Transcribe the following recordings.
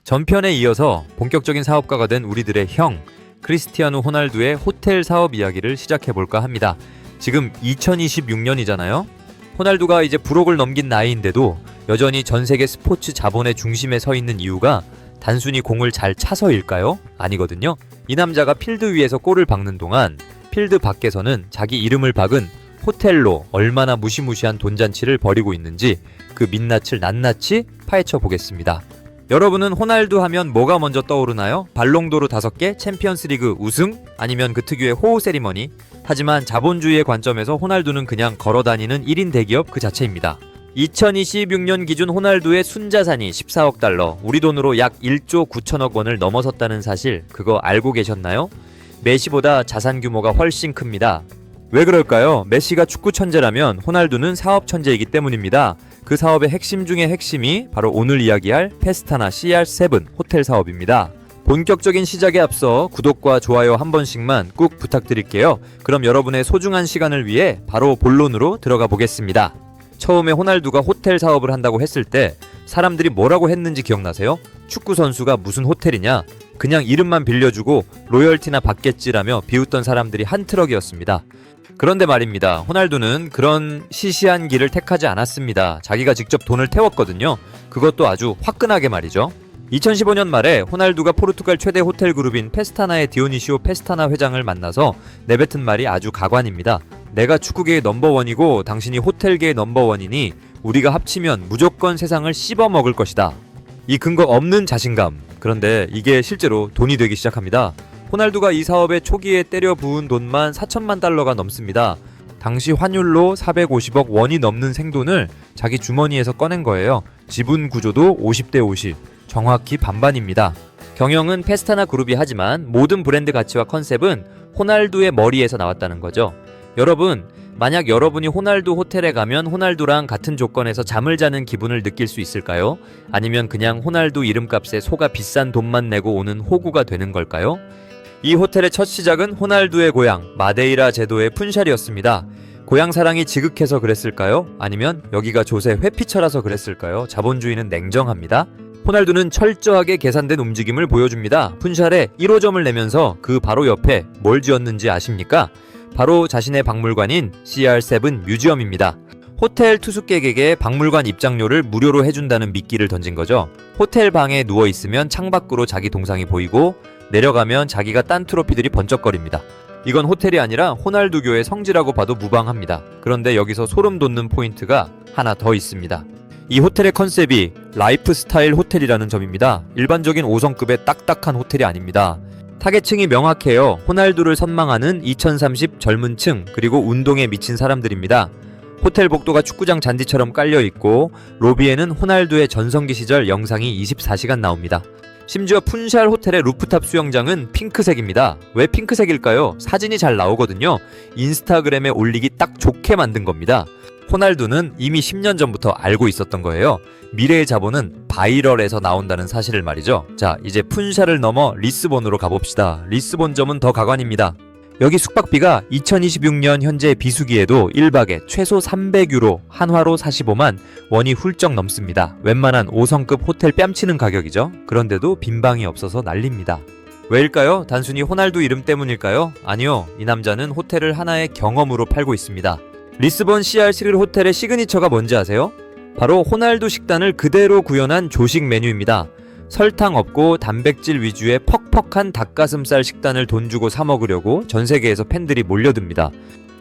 전편에 이어서 본격적인 사업가가 된 우리들의 형 크리스티아누 호날두의 호텔 사업 이야기를 시작해볼까 합니다. 지금 2026년이잖아요. 호날두가 이제 불혹을 넘긴 나이인데도 여전히 전 세계 스포츠 자본의 중심에 서 있는 이유가 단순히 공을 잘 차서일까요? 아니거든요. 이 남자가 필드 위에서 골을 박는 동안 필드 밖에서는 자기 이름을 박은 호텔로 얼마나 무시무시한 돈잔치를 벌이고 있는지 그 민낯을 낱낱이 파헤쳐 보겠습니다. 여러분은 호날두 하면 뭐가 먼저 떠오르나요? 발롱도르 5개, 챔피언스리그 우승? 아니면 그 특유의 호우 세리머니? 하지만 자본주의의 관점에서 호날두는 그냥 걸어다니는 1인 대기업 그 자체입니다. 2026년 기준 호날두의 순자산이 14억 달러, 우리 돈으로 약 1조 9천억 원을 넘어섰다는 사실, 그거 알고 계셨나요? 메시보다 자산 규모가 훨씬 큽니다. 왜 그럴까요? 메시가 축구 천재라면 호날두는 사업 천재이기 때문입니다. 그 사업의 핵심 중의 핵심이 바로 오늘 이야기할 페스타나 CR7 호텔 사업입니다. 본격적인 시작에 앞서 구독과 좋아요 한 번씩만 꼭 부탁드릴게요. 그럼 여러분의 소중한 시간을 위해 바로 본론으로 들어가 보겠습니다. 처음에 호날두가 호텔 사업을 한다고 했을 때 사람들이 뭐라고 했는지 기억나세요? 축구 선수가 무슨 호텔이냐? 그냥 이름만 빌려주고 로열티나 받겠지라며 비웃던 사람들이 한 트럭이었습니다. 그런데 말입니다. 호날두는 그런 시시한 길을 택하지 않았습니다. 자기가 직접 돈을 태웠거든요. 그것도 아주 화끈하게 말이죠. 2015년 말에 호날두가 포르투갈 최대 호텔 그룹인 페스타나의 디오니시오 페스타나 회장을 만나서 내뱉은 말이 아주 가관입니다. 내가 축구계의 넘버원이고 당신이 호텔계의 넘버원이니 우리가 합치면 무조건 세상을 씹어먹을 것이다. 이 근거 없는 자신감. 그런데 이게 실제로 돈이 되기 시작합니다. 호날두가 이 사업의 초기에 때려 부은 돈만 4천만 달러가 넘습니다. 당시 환율로 450억 원이 넘는 생돈을 자기 주머니에서 꺼낸 거예요. 지분 구조도 50대 50, 정확히 반반입니다. 경영은 페스타나 그룹이 하지만 모든 브랜드 가치와 컨셉은 호날두의 머리에서 나왔다는 거죠. 여러분, 만약 여러분이 호날두 호텔에 가면 호날두랑 같은 조건에서 잠을 자는 기분을 느낄 수 있을까요? 아니면 그냥 호날두 이름값에 소가 비싼 돈만 내고 오는 호구가 되는 걸까요? 이 호텔의 첫 시작은 호날두의 고향 마데이라 제도의 푼샬이었습니다. 고향 사랑이 지극해서 그랬을까요? 아니면 여기가 조세 회피처라서 그랬을까요? 자본주의는 냉정합니다. 호날두는 철저하게 계산된 움직임을 보여줍니다. 푼샬에 1호점을 내면서 그 바로 옆에 뭘 지었는지 아십니까? 바로 자신의 박물관인 CR7 뮤지엄입니다. 호텔 투숙객에게 박물관 입장료를 무료로 해준다는 미끼를 던진 거죠. 호텔 방에 누워있으면 창밖으로 자기 동상이 보이고 내려가면 자기가 딴 트로피들이 번쩍거립니다. 이건 호텔이 아니라 호날두교의 성지라고 봐도 무방합니다. 그런데 여기서 소름 돋는 포인트가 하나 더 있습니다. 이 호텔의 컨셉이 라이프스타일 호텔이라는 점입니다. 일반적인 5성급의 딱딱한 호텔이 아닙니다. 타겟층이 명확해요. 호날두를 선망하는 2030 젊은 층, 그리고 운동에 미친 사람들입니다. 호텔 복도가 축구장 잔디처럼 깔려있고 로비에는 호날두의 전성기 시절 영상이 24시간 나옵니다. 심지어 푼샬 호텔의 루프탑 수영장은 핑크색입니다. 왜 핑크색일까요? 사진이 잘 나오거든요. 인스타그램에 올리기 딱 좋게 만든 겁니다. 호날두는 이미 10년 전부터 알고 있었던 거예요. 미래의 자본은 바이럴에서 나온다는 사실을 말이죠. 자, 이제 푼샬을 넘어 리스본으로 가봅시다. 리스본점은 더 가관입니다. 여기 숙박비가 2026년 현재 비수기에도 1박에 최소 300유로, 한화로 45만, 원이 훌쩍 넘습니다. 웬만한 5성급 호텔 뺨치는 가격이죠. 그런데도 빈방이 없어서 난립니다. 왜일까요? 단순히 호날두 이름 때문일까요? 아니요. 이 남자는 호텔을 하나의 경험으로 팔고 있습니다. 리스본 CR7 호텔의 시그니처가 뭔지 아세요? 바로 호날두 식단을 그대로 구현한 조식 메뉴입니다. 설탕 없고 단백질 위주의 퍽퍽한 닭가슴살 식단을 돈 주고 사 먹으려고 전 세계에서 팬들이 몰려듭니다.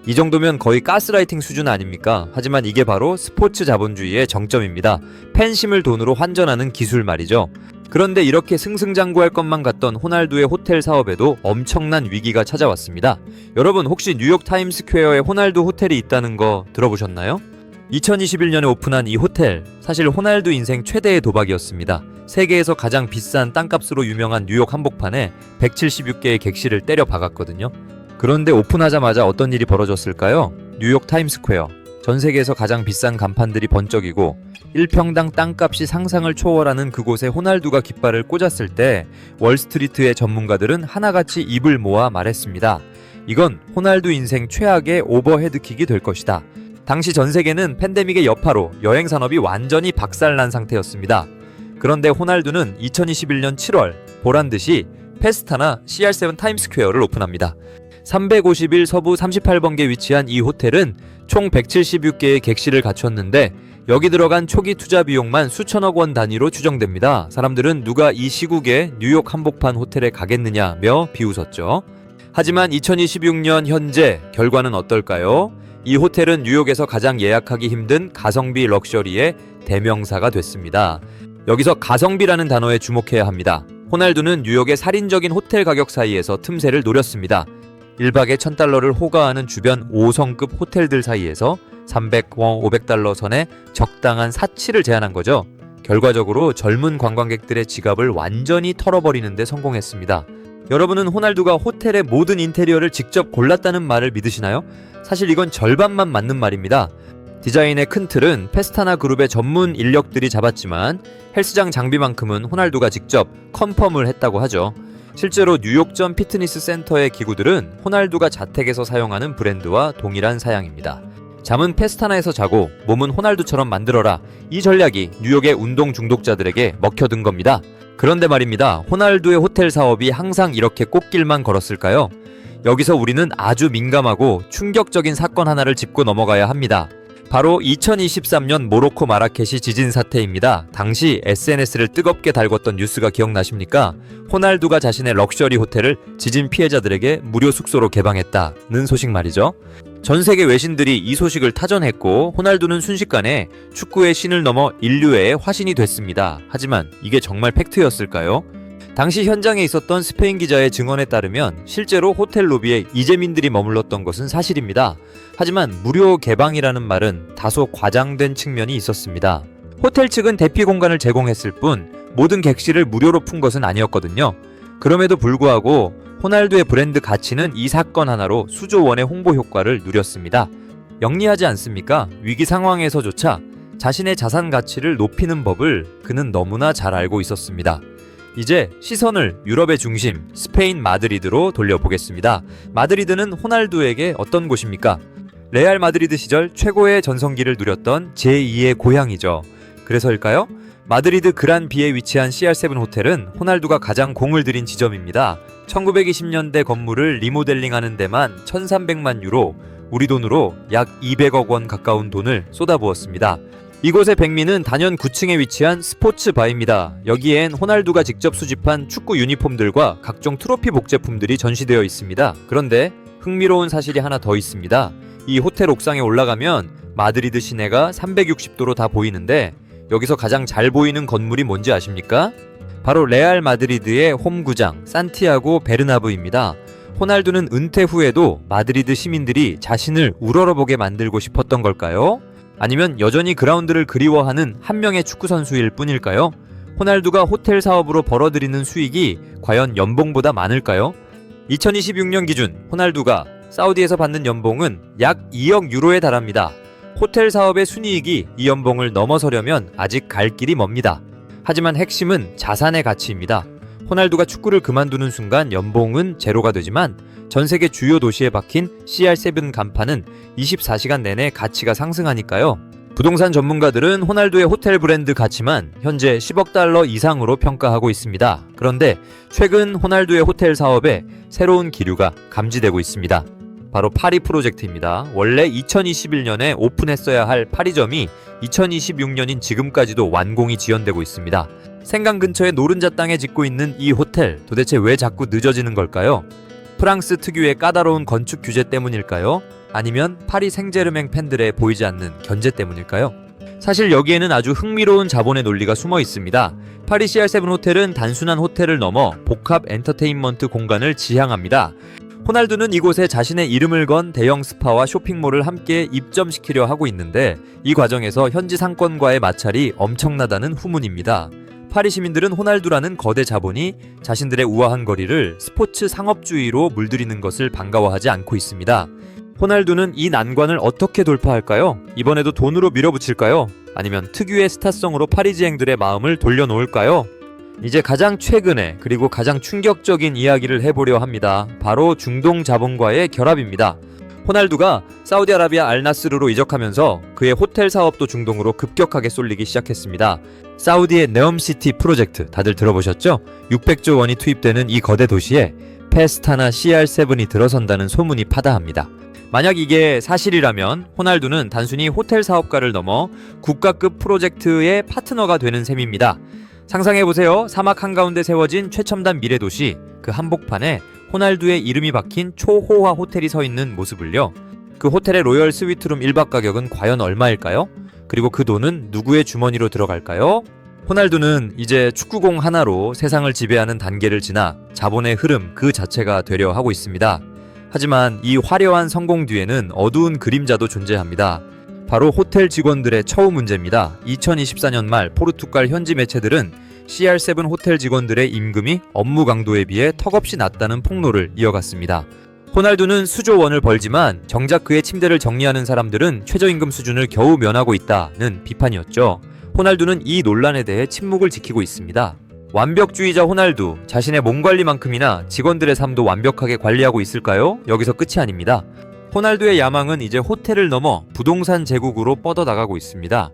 이 정도면 거의 가스라이팅 수준 아닙니까? 하지만 이게 바로 스포츠 자본주의의 정점입니다. 팬심을 돈으로 환전하는 기술 말이죠. 그런데 이렇게 승승장구할 것만 같던 호날두의 호텔 사업에도 엄청난 위기가 찾아왔습니다. 여러분, 혹시 뉴욕 타임스퀘어에 호날두 호텔이 있다는 거 들어보셨나요? 2021년에 오픈한 이 호텔, 사실 호날두 인생 최대의 도박이었습니다. 세계에서 가장 비싼 땅값으로 유명한 뉴욕 한복판에 176개의 객실을 때려 박았거든요. 그런데 오픈하자마자 어떤 일이 벌어졌을까요? 뉴욕 타임스퀘어. 전 세계에서 가장 비싼 간판들이 번쩍이고 1평당 땅값이 상상을 초월하는 그곳에 호날두가 깃발을 꽂았을 때 월스트리트의 전문가들은 하나같이 입을 모아 말했습니다. 이건 호날두 인생 최악의 오버헤드킥이 될 것이다. 당시 전 세계는 팬데믹의 여파로 여행 산업이 완전히 박살난 상태였습니다. 그런데 호날두는 2021년 7월 보란듯이 페스타나 CR7 타임스퀘어를 오픈합니다. 351 서부 38번가에 위치한 이 호텔은 총 176개의 객실을 갖췄는데 여기 들어간 초기 투자 비용만 수천억 원 단위로 추정됩니다. 사람들은 누가 이 시국에 뉴욕 한복판 호텔에 가겠느냐며 비웃었죠. 하지만 2026년 현재 결과는 어떨까요? 이 호텔은 뉴욕에서 가장 예약하기 힘든 가성비 럭셔리의 대명사가 됐습니다. 여기서 가성비라는 단어에 주목해야 합니다. 호날두는 뉴욕의 살인적인 호텔 가격 사이에서 틈새를 노렸습니다. 1박에 $1,000를 호가하는 주변 5성급 호텔들 사이에서 300원, 500달러 선에 적당한 사치를 제안한 거죠. 결과적으로 젊은 관광객들의 지갑을 완전히 털어버리는 데 성공했습니다. 여러분은 호날두가 호텔의 모든 인테리어를 직접 골랐다는 말을 믿으시나요? 사실 이건 절반만 맞는 말입니다. 디자인의 큰 틀은 페스타나 그룹의 전문 인력들이 잡았지만 헬스장 장비만큼은 호날두가 직접 컨펌을 했다고 하죠. 실제로 뉴욕전 피트니스 센터의 기구들은 호날두가 자택에서 사용하는 브랜드와 동일한 사양입니다. 잠은 페스타나에서 자고 몸은 호날두처럼 만들어라. 이 전략이 뉴욕의 운동 중독자들에게 먹혀든 겁니다. 그런데 말입니다. 호날두의 호텔 사업이 항상 이렇게 꽃길만 걸었을까요? 여기서 우리는 아주 민감하고 충격적인 사건 하나를 짚고 넘어가야 합니다. 바로 2023년 모로코 마라케시 지진 사태입니다. 당시 SNS를 뜨겁게 달궜던 뉴스가 기억나십니까? 호날두가 자신의 럭셔리 호텔을 지진 피해자들에게 무료 숙소로 개방했다는 소식 말이죠. 전 세계 외신들이 이 소식을 타전했고 호날두는 순식간에 축구의 신을 넘어 인류의 화신이 됐습니다. 하지만 이게 정말 팩트였을까요? 당시 현장에 있었던 스페인 기자의 증언에 따르면 실제로 호텔 로비에 이재민들이 머물렀던 것은 사실입니다. 하지만 무료 개방이라는 말은 다소 과장된 측면이 있었습니다. 호텔 측은 대피 공간을 제공했을 뿐 모든 객실을 무료로 푼 것은 아니었거든요. 그럼에도 불구하고 호날두의 브랜드 가치는 이 사건 하나로 수조 원의 홍보 효과를 누렸습니다. 영리하지 않습니까? 위기 상황에서조차 자신의 자산 가치를 높이는 법을 그는 너무나 잘 알고 있었습니다. 이제 시선을 유럽의 중심 스페인 마드리드로 돌려보겠습니다. 마드리드는 호날두에게 어떤 곳입니까? 레알 마드리드 시절 최고의 전성기를 누렸던 제2의 고향이죠. 그래서일까요? 마드리드 그란비에 위치한 CR7 호텔은 호날두가 가장 공을 들인 지점입니다. 1920년대 건물을 리모델링하는 데만 1,300만 유로, 우리 돈으로 약 200억 원 가까운 돈을 쏟아부었습니다. 이곳의 백미는 단연 9층에 위치한 스포츠바입니다. 여기엔 호날두가 직접 수집한 축구 유니폼들과 각종 트로피 복제품들이 전시되어 있습니다. 그런데 흥미로운 사실이 하나 더 있습니다. 이 호텔 옥상에 올라가면 마드리드 시내가 360도로 다 보이는데 여기서 가장 잘 보이는 건물이 뭔지 아십니까? 바로 레알 마드리드의 홈구장 산티아고 베르나브입니다. 호날두는 은퇴 후에도 마드리드 시민들이 자신을 우러러보게 만들고 싶었던 걸까요? 아니면 여전히 그라운드를 그리워하는 한 명의 축구 선수일 뿐일까요? 호날두가 호텔 사업으로 벌어들이는 수익이 과연 연봉보다 많을까요? 2026년 기준 호날두가 사우디에서 받는 연봉은 약 2억 유로에 달합니다. 호텔 사업의 순이익이 이 연봉을 넘어서려면 아직 갈 길이 멉니다. 하지만 핵심은 자산의 가치입니다. 호날두가 축구를 그만두는 순간 연봉은 제로가 되지만 전 세계 주요 도시에 박힌 CR7 간판은 24시간 내내 가치가 상승하니까요. 부동산 전문가들은 호날두의 호텔 브랜드 가치만 현재 10억 달러 이상으로 평가하고 있습니다. 그런데 최근 호날두의 호텔 사업에 새로운 기류가 감지되고 있습니다. 바로 파리 프로젝트입니다. 원래 2021년에 오픈했어야 할 파리점이 2026년인 지금까지도 완공이 지연되고 있습니다. 생강 근처의 노른자 땅에 짓고 있는 이 호텔, 도대체 왜 자꾸 늦어지는 걸까요? 프랑스 특유의 까다로운 건축 규제 때문일까요? 아니면 파리 생제르맹 팬들의 보이지 않는 견제 때문일까요? 사실 여기에는 아주 흥미로운 자본의 논리가 숨어 있습니다. 파리 CR7 호텔은 단순한 호텔을 넘어 복합 엔터테인먼트 공간을 지향합니다. 호날두는 이곳에 자신의 이름을 건 대형 스파와 쇼핑몰을 함께 입점시키려 하고 있는데 이 과정에서 현지 상권과의 마찰이 엄청나다는 후문입니다. 파리 시민들은 호날두라는 거대 자본이 자신들의 우아한 거리를 스포츠 상업주의로 물들이는 것을 반가워하지 않고 있습니다. 호날두는 이 난관을 어떻게 돌파할까요? 이번에도 돈으로 밀어붙일까요? 아니면 특유의 스타성으로 파리지앵들의 마음을 돌려놓을까요? 이제 가장 최근에 그리고 가장 충격적인 이야기를 해보려 합니다. 바로 중동 자본과의 결합입니다. 호날두가 사우디아라비아 알나스르로 이적하면서 그의 호텔 사업도 중동으로 급격하게 쏠리기 시작했습니다. 사우디의 네옴시티 프로젝트 다들 들어보셨죠? 600조 원이 투입되는 이 거대 도시에 페스타나 CR7이 들어선다는 소문이 파다합니다. 만약 이게 사실이라면 호날두는 단순히 호텔 사업가를 넘어 국가급 프로젝트의 파트너가 되는 셈입니다. 상상해보세요. 사막 한가운데 세워진 최첨단 미래도시, 그 한복판에 호날두의 이름이 박힌 초호화 호텔이 서 있는 모습을요. 그 호텔의 로열 스위트룸 1박 가격은 과연 얼마일까요? 그리고 그 돈은 누구의 주머니로 들어갈까요? 호날두는 이제 축구공 하나로 세상을 지배하는 단계를 지나 자본의 흐름 그 자체가 되려 하고 있습니다. 하지만 이 화려한 성공 뒤에는 어두운 그림자도 존재합니다. 바로 호텔 직원들의 처우 문제입니다. 2024년 말 포르투갈 현지 매체들은 CR7 호텔 직원들의 임금이 업무 강도에 비해 턱없이 낮다는 폭로를 이어갔습니다. 호날두는 수조 원을 벌지만 정작 그의 침대를 정리하는 사람들은 최저임금 수준을 겨우 면하고 있다는 비판이었죠. 호날두는 이 논란에 대해 침묵을 지키고 있습니다. 완벽주의자 호날두, 자신의 몸 관리만큼이나 직원들의 삶도 완벽하게 관리하고 있을까요? 여기서 끝이 아닙니다. 호날두의 야망은 이제 호텔을 넘어 부동산 제국으로 뻗어나가고 있습니다.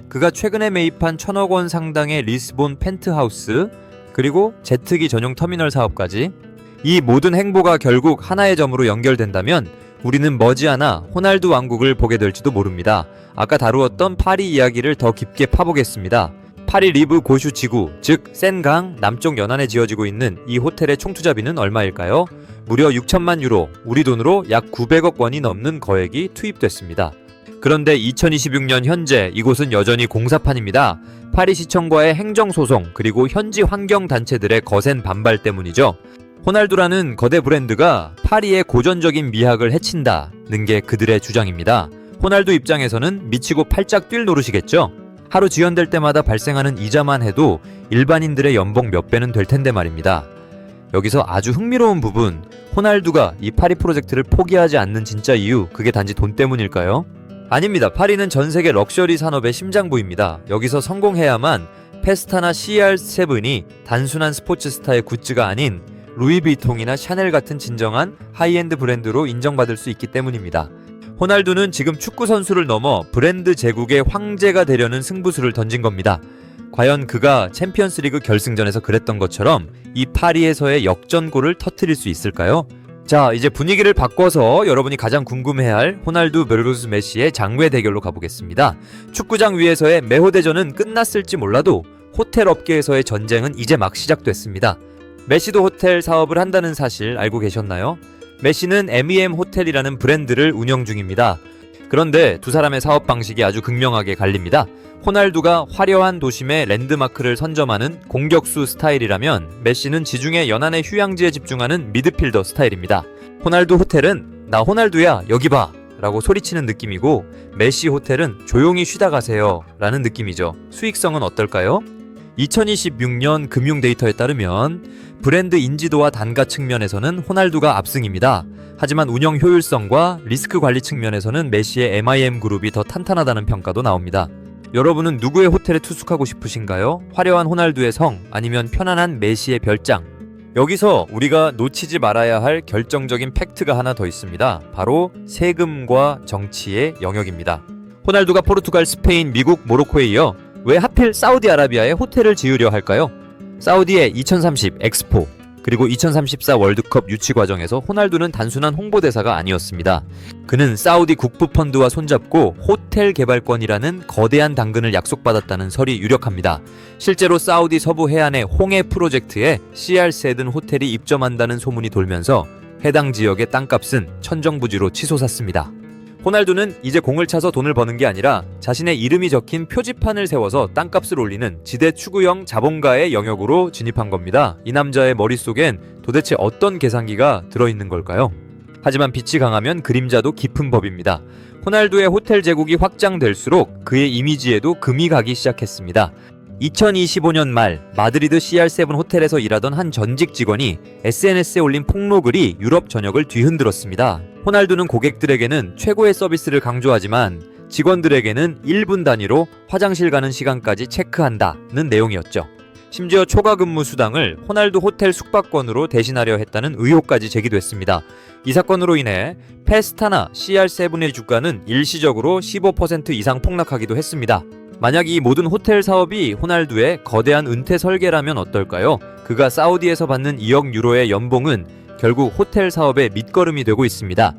그가 최근에 매입한 1,000억 원 상당의 리스본 펜트하우스, 그리고 제트기 전용 터미널 사업까지, 이 모든 행보가 결국 하나의 점으로 연결된다면 우리는 머지않아 호날두 왕국을 보게 될지도 모릅니다. 아까 다루었던 파리 이야기를 더 깊게 파보겠습니다. 파리 리브 고슈 지구, 즉 센강 남쪽 연안에 지어지고 있는 이 호텔의 총투자비는 얼마일까요? 무려 6천만 유로, 우리 돈으로 약 900억 원이 넘는 거액이 투입됐습니다. 그런데 2026년 현재 이곳은 여전히 공사판입니다. 파리시청과의 행정소송, 그리고 현지 환경단체들의 거센 반발 때문이죠. 호날두라는 거대 브랜드가 파리의 고전적인 미학을 해친다는 게 그들의 주장입니다. 호날두 입장에서는 미치고 팔짝 뛸 노릇이겠죠. 하루 지연될 때마다 발생하는 이자만 해도 일반인들의 연봉 몇 배는 될 텐데 말입니다. 여기서 아주 흥미로운 부분, 호날두가 이 파리 프로젝트를 포기하지 않는 진짜 이유, 그게 단지 돈 때문일까요? 아닙니다. 파리는 전 세계 럭셔리 산업의 심장부입니다. 여기서 성공해야만 페스타나 CR7이 단순한 스포츠 스타의 굿즈가 아닌 루이비통이나 샤넬 같은 진정한 하이엔드 브랜드로 인정받을 수 있기 때문입니다. 호날두는 지금 축구 선수를 넘어 브랜드 제국의 황제가 되려는 승부수를 던진 겁니다. 과연 그가 챔피언스리그 결승전에서 그랬던 것처럼 이 파리에서의 역전골을 터뜨릴 수 있을까요? 자, 이제 분위기를 바꿔서 여러분이 가장 궁금해할 호날두 베르루스 메시의 장외 대결로 가보겠습니다. 축구장 위에서의 매호대전은 끝났을지 몰라도 호텔 업계에서의 전쟁은 이제 막 시작됐습니다. 메시도 호텔 사업을 한다는 사실 알고 계셨나요? 메시는 MEM 호텔이라는 브랜드를 운영 중입니다. 그런데 두 사람의 사업 방식이 아주 극명하게 갈립니다. 호날두가 화려한 도심의 랜드마크를 선점하는 공격수 스타일이라면 메시는 지중해 연안의 휴양지에 집중하는 미드필더 스타일입니다. 호날두 호텔은 나 호날두야 여기 봐 라고 소리치는 느낌이고, 메시 호텔은 조용히 쉬다 가세요 라는 느낌이죠. 수익성은 어떨까요? 2026년 금융 데이터에 따르면 브랜드 인지도와 단가 측면에서는 호날두가 압승입니다. 하지만 운영 효율성과 리스크 관리 측면에서는 메시의 MIM 그룹이 더 탄탄하다는 평가도 나옵니다. 여러분은 누구의 호텔에 투숙하고 싶으신가요? 화려한 호날두의 성, 아니면 편안한 메시의 별장? 여기서 우리가 놓치지 말아야 할 결정적인 팩트가 하나 더 있습니다. 바로 세금과 정치의 영역입니다. 호날두가 포르투갈, 스페인, 미국, 모로코에 이어 왜 하필 사우디아라비아에 호텔을 지으려 할까요? 사우디의 2030 엑스포, 그리고 2034 월드컵 유치 과정에서 호날두는 단순한 홍보대사가 아니었습니다. 그는 사우디 국부펀드와 손잡고 호텔 개발권이라는 거대한 당근을 약속받았다는 설이 유력합니다. 실제로 사우디 서부 해안의 홍해 프로젝트에 CR7 호텔이 입점한다는 소문이 돌면서 해당 지역의 땅값은 천정부지로 치솟았습니다. 호날두는 이제 공을 차서 돈을 버는 게 아니라 자신의 이름이 적힌 표지판을 세워서 땅값을 올리는 지대 추구형 자본가의 영역으로 진입한 겁니다. 이 남자의 머릿속엔 도대체 어떤 계산기가 들어있는 걸까요? 하지만 빛이 강하면 그림자도 깊은 법입니다. 호날두의 호텔 제국이 확장될수록 그의 이미지에도 금이 가기 시작했습니다. 2025년 말 마드리드 CR7 호텔에서 일하던 한 전직 직원이 SNS에 올린 폭로글이 유럽 전역을 뒤흔들었습니다. 호날두는 고객들에게는 최고의 서비스를 강조하지만 직원들에게는 1분 단위로 화장실 가는 시간까지 체크한다는 내용이었죠. 심지어 초과 근무 수당을 호날두 호텔 숙박권으로 대신하려 했다는 의혹까지 제기됐습니다. 이 사건으로 인해 페스타나 CR7의 주가는 일시적으로 15% 이상 폭락하기도 했습니다. 만약 이 모든 호텔 사업이 호날두의 거대한 은퇴 설계라면 어떨까요? 그가 사우디에서 받는 2억 유로의 연봉은 결국 호텔 사업의 밑거름이 되고 있습니다.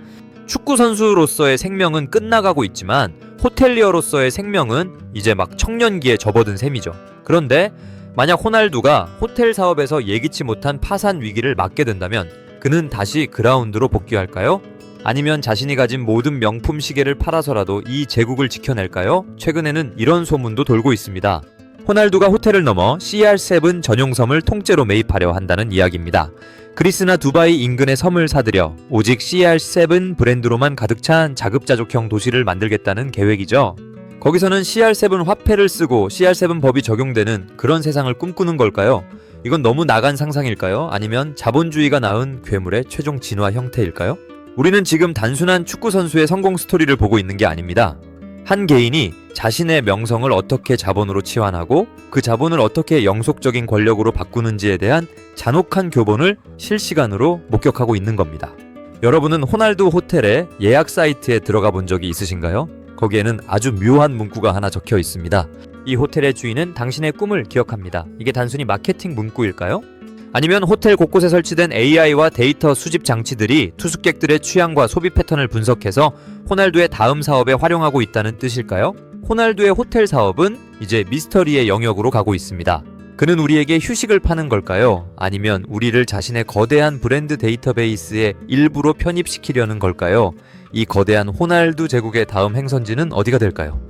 축구 선수로서의 생명은 끝나가고 있지만 호텔리어로서의 생명은 이제 막 청년기에 접어든 셈이죠. 그런데 만약 호날두가 호텔 사업에서 예기치 못한 파산 위기를 맞게 된다면 그는 다시 그라운드로 복귀할까요? 아니면 자신이 가진 모든 명품 시계를 팔아서라도 이 제국을 지켜낼까요? 최근에는 이런 소문도 돌고 있습니다. 호날두가 호텔을 넘어 CR7 전용섬을 통째로 매입하려 한다는 이야기입니다. 그리스나 두바이 인근의 섬을 사들여 오직 CR7 브랜드로만 가득 찬 자급자족형 도시를 만들겠다는 계획이죠. 거기서는 CR7 화폐를 쓰고 CR7 법이 적용되는 그런 세상을 꿈꾸는 걸까요? 이건 너무 나간 상상일까요? 아니면 자본주의가 낳은 괴물의 최종 진화 형태일까요? 우리는 지금 단순한 축구 선수의 성공 스토리를 보고 있는 게 아닙니다. 한 개인이 자신의 명성을 어떻게 자본으로 치환하고 그 자본을 어떻게 영속적인 권력으로 바꾸는지에 대한 잔혹한 교본을 실시간으로 목격하고 있는 겁니다. 여러분은 호날두 호텔의 예약 사이트에 들어가 본 적이 있으신가요? 거기에는 아주 묘한 문구가 하나 적혀 있습니다. 이 호텔의 주인은 당신의 꿈을 기억합니다. 이게 단순히 마케팅 문구일까요? 아니면 호텔 곳곳에 설치된 AI와 데이터 수집 장치들이 투숙객들의 취향과 소비 패턴을 분석해서 호날두의 다음 사업에 활용하고 있다는 뜻일까요? 호날두의 호텔 사업은 이제 미스터리의 영역으로 가고 있습니다. 그는 우리에게 휴식을 파는 걸까요? 아니면 우리를 자신의 거대한 브랜드 데이터베이스에 일부러 편입시키려는 걸까요? 이 거대한 호날두 제국의 다음 행선지는 어디가 될까요?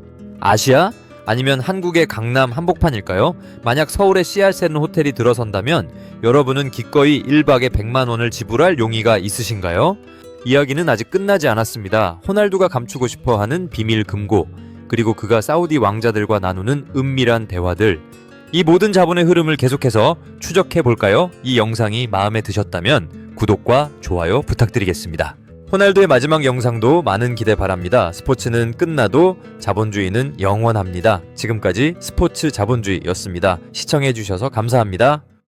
아시아? 아니면 한국의 강남 한복판일까요? 만약 서울의 CR7 호텔이 들어선다면 여러분은 기꺼이 1박에 100만 원을 지불할 용의가 있으신가요? 이야기는 아직 끝나지 않았습니다. 호날두가 감추고 싶어하는 비밀 금고, 그리고 그가 사우디 왕자들과 나누는 은밀한 대화들, 이 모든 자본의 흐름을 계속해서 추적해 볼까요? 이 영상이 마음에 드셨다면 구독과 좋아요 부탁드리겠습니다. 호날두의 마지막 영상도 많은 기대 바랍니다. 스포츠는 끝나도 자본주의는 영원합니다. 지금까지 스포츠 자본주의였습니다. 시청해주셔서 감사합니다.